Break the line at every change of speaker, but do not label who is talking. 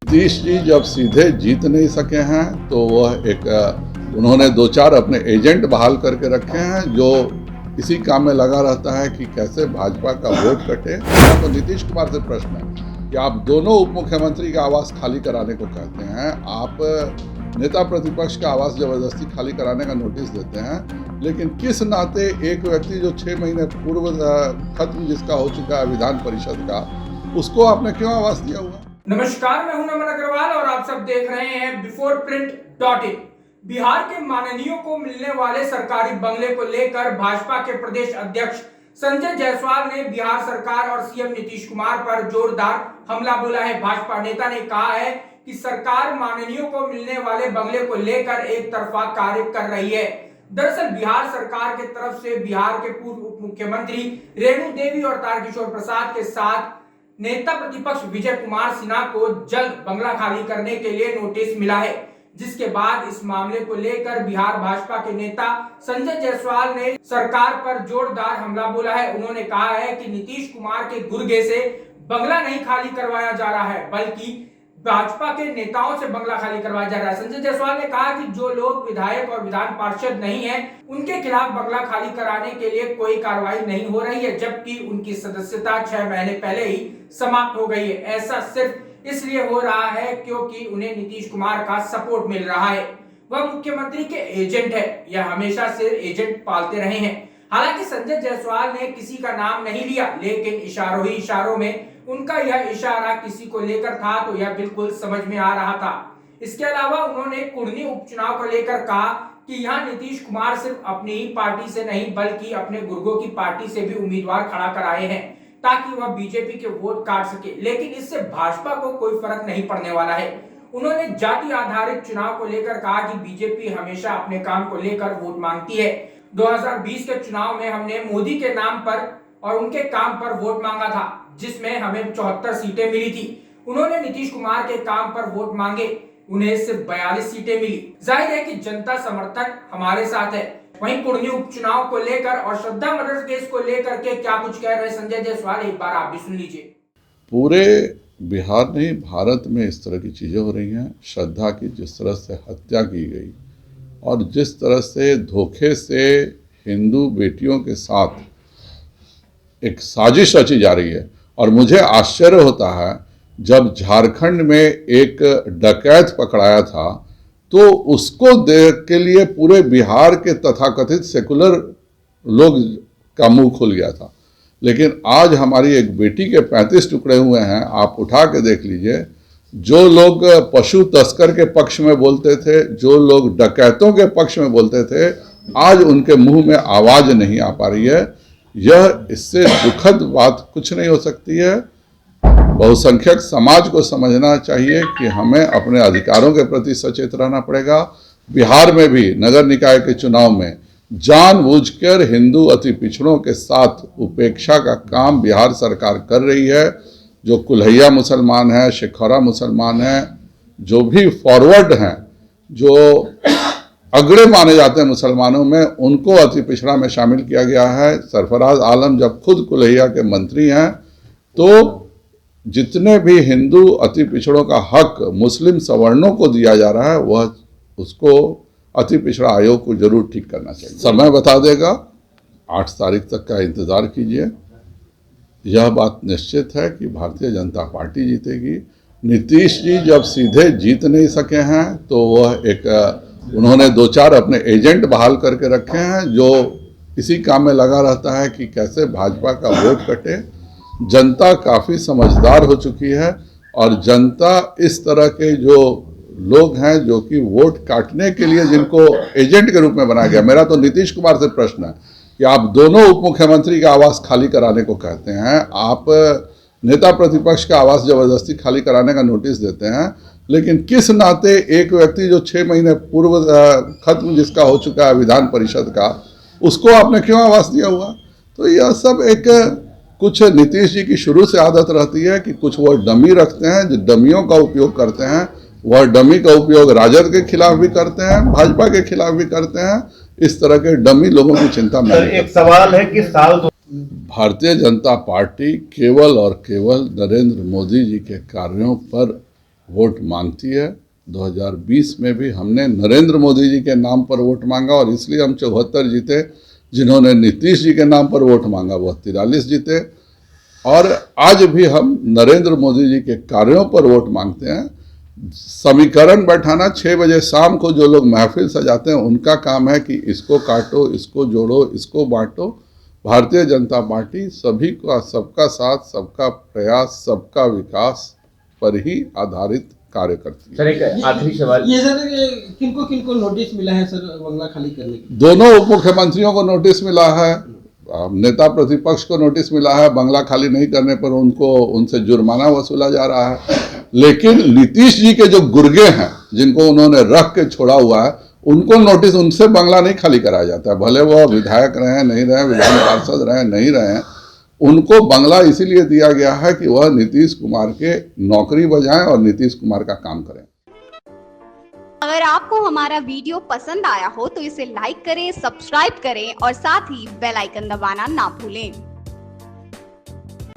नीतीश जी जब सीधे जीत नहीं सके हैं तो वह उन्होंने दो चार अपने एजेंट बहाल करके रखे हैं जो इसी काम में लगा रहता है कि कैसे भाजपा का वोट कटे। तो नीतीश कुमार से प्रश्न है कि आप दोनों उप मुख्यमंत्री का आवास खाली कराने को कहते हैं, आप नेता प्रतिपक्ष का आवास जबरदस्ती खाली कराने का नोटिस देते हैं, लेकिन किस नाते एक व्यक्ति जो 6 महीने पूर्व खत्म जिसका हो चुका है विधान परिषद का, उसको आपने क्यों आवास दिया हुआ?
नमस्कार, मैं हूं नमन अग्रवाल और आप सब देख रहे हैं biforeprint.in। बिहार के माननीयों को मिलने वाले सरकारी बंगले को लेकर भाजपा के प्रदेश अध्यक्ष संजय जायसवाल ने बिहार सरकार और सीएम नीतीश कुमार पर जोरदार हमला बोला है। भाजपा नेता ने कहा है कि सरकार माननीयों को मिलने वाले बंगले को लेकर एक तरफा कार्य कर रही है। दरअसल बिहार सरकार की तरफ से बिहार के पूर्व उप मुख्यमंत्री रेणु देवी और तारकिशोर प्रसाद के साथ नेता प्रतिपक्ष विजय कुमार सिन्हा को जल्द बंगला खाली करने के लिए नोटिस मिला है, जिसके बाद इस मामले को लेकर बिहार भाजपा के नेता संजय जायसवाल ने सरकार पर जोरदार हमला बोला है। उन्होंने कहा है कि नीतीश कुमार के गुर्गे से बंगला नहीं खाली करवाया जा रहा है, बल्कि भाजपा के नेताओं से बंगला खाली करवाया जा रहा है। संजय जायसवाल ने कहा कि जो लोग विधायक और विधान पार्षद नहीं हैं, उनके खिलाफ बंगला खाली कराने के लिए कोई कार्रवाई नहीं हो रही है, जबकि उनकी सदस्यता 6 महीने पहले ही समाप्त हो गई है। ऐसा सिर्फ इसलिए हो रहा है क्योंकि उन्हें नीतीश कुमार का सपोर्ट मिल रहा है। वह मुख्यमंत्री के एजेंट है, यह हमेशा से एजेंट पालते रहे हैं। हालांकि संजय जायसवाल ने किसी का नाम नहीं लिया, लेकिन इशारों ही इशारों में उनका यह इशारा किसी को लेकर था तो यह बिल्कुल समझ में आ रहा था। इसके अलावा उन्होंने कुर्नी उपचुनाव को लेकर कहा कि यहाँ नीतीश कुमार सिर्फ अपनी ही पार्टी से नहीं बल्कि अपने गुर्गों की पार्टी से भी उम्मीदवार खड़ा कराए हैं ताकि वह बीजेपी के वोट काट सके, लेकिन इससे भाजपा को कोई फर्क नहीं पड़ने वाला है। उन्होंने जाति आधारित चुनाव को लेकर कहा कि बीजेपी हमेशा अपने काम को लेकर वोट मांगती है। 2020 के चुनाव में हमने मोदी के नाम पर और उनके काम पर वोट मांगा था, जिसमें हमें 74 सीटें मिली थी। उन्होंने नीतीश कुमार के काम पर वोट मांगे, उन्हें सिर्फ 42 सीटें मिली। जाहिर है कि जनता समर्थक हमारे साथ है। वहीं कुर्नी उपचुनाव को लेकर और श्रद्धा मर्डर केस को लेकर के क्या कुछ कह रहे संजय जायसवाल, एक बार आप भी सुन लीजिए।
पूरे बिहार नहीं, भारत में इस तरह की चीज़ें हो रही हैं। श्रद्धा की जिस तरह से हत्या की गई और जिस तरह से धोखे से हिंदू बेटियों के साथ एक साजिश रची जा रही है, और मुझे आश्चर्य होता है जब झारखंड में एक डकैत पकड़ाया था तो उसको देख के लिए पूरे बिहार के तथाकथित सेकुलर लोग का मुंह खुल गया था। लेकिन आज हमारी एक बेटी के 35 टुकड़े हुए हैं। आप उठा के देख लीजिए, जो लोग पशु तस्कर के पक्ष में बोलते थे, जो लोग डकैतों के पक्ष में बोलते थे, आज उनके मुंह में आवाज़ नहीं आ पा रही है। यह इससे दुखद बात कुछ नहीं हो सकती है। बहुसंख्यक समाज को समझना चाहिए कि हमें अपने अधिकारों के प्रति सचेत रहना पड़ेगा। बिहार में भी नगर निकाय के चुनाव में जानबूझकर हिंदू अति पिछड़ों के साथ उपेक्षा का काम बिहार सरकार कर रही है। जो कुल्हैया मुसलमान हैं, शेखौरा मुसलमान हैं, जो भी फॉरवर्ड हैं, जो अगड़े माने जाते हैं मुसलमानों में, उनको अति पिछड़ा में शामिल किया गया है। सरफराज आलम जब खुद कुल्हैया के मंत्री हैं, तो जितने भी हिंदू अति पिछड़ों का हक मुस्लिम सवर्णों को दिया जा रहा है, वह उसको अति पिछड़ा आयोग को जरूर ठीक करना चाहिए। समय बता देगा, 8 तारीख तक का इंतज़ार कीजिए। यह बात निश्चित है कि भारतीय जनता पार्टी जीतेगी। नीतीश जी जब सीधे जीत नहीं सके हैं तो वह उन्होंने 2-4 अपने एजेंट बहाल करके रखे हैं जो इसी काम में लगा रहता है कि कैसे भाजपा का वोट कटे। जनता काफ़ी समझदार हो चुकी है और जनता इस तरह के जो लोग हैं जो कि वोट काटने के लिए जिनको एजेंट के रूप में बनाया गया। मेरा तो नीतीश कुमार से प्रश्न है कि आप दोनों उप मुख्यमंत्री का आवास खाली कराने को कहते हैं, आप नेता प्रतिपक्ष का आवास जबरदस्ती खाली कराने का नोटिस देते हैं, लेकिन किस नाते एक व्यक्ति जो 6 महीने पूर्व खत्म जिसका हो चुका है विधान परिषद का, उसको आपने क्यों आवास दिया हुआ? तो यह सब कुछ नीतीश जी की शुरू से आदत रहती है कि कुछ वो डमी रखते हैं, जो डमियों का उपयोग करते हैं। वह डमी का उपयोग राजद के खिलाफ भी करते हैं, भाजपा के खिलाफ भी करते हैं। इस तरह के डमी लोगों की चिंता में
एक सवाल है कि
भारतीय जनता पार्टी केवल और केवल नरेंद्र मोदी जी के कार्यों पर वोट मांगती है। 2020 में भी हमने नरेंद्र मोदी जी के नाम पर वोट मांगा और इसलिए हम 74 जीते। जिन्होंने नीतीश जी के नाम पर वोट मांगा वह 43 जीते। और आज भी हम नरेंद्र मोदी जी के कार्यों पर वोट मांगते हैं। समीकरण बैठाना 6 बजे शाम को जो लोग महफिल सजाते हैं उनका काम है कि इसको काटो, इसको जोड़ो, इसको बांटो। भारतीय जनता पार्टी सभी का, सबका साथ, सबका प्रयास, सबका विकास पर ही आधारित कार्य करती है।
सर एक आखिरी सवाल,
ये सर किनको किनको नोटिस मिला है सर बंगला खाली करने की?
दोनों उप मुख्यमंत्रियों को नोटिस मिला है, नेता प्रतिपक्ष को नोटिस मिला है। बंगला खाली नहीं करने पर उनसे जुर्माना वसूला जा रहा है। लेकिन नीतीश जी के जो गुर्गे हैं जिनको उन्होंने रख के छोड़ा हुआ है उनको नोटिस, उनसे बंगला नहीं खाली कराया जाता है। भले वह विधायक रहे नहीं रहे, विधान पार्षद रहे नहीं रहे, उनको बंगला इसीलिए दिया गया है कि वह नीतीश कुमार के नौकरी बजाएं और नीतीश कुमार का काम करें।
अगर आपको हमारा वीडियो पसंद आया हो तो इसे लाइक करें, सब्सक्राइब करें और साथ ही बेल आइकन दबाना ना भूलें।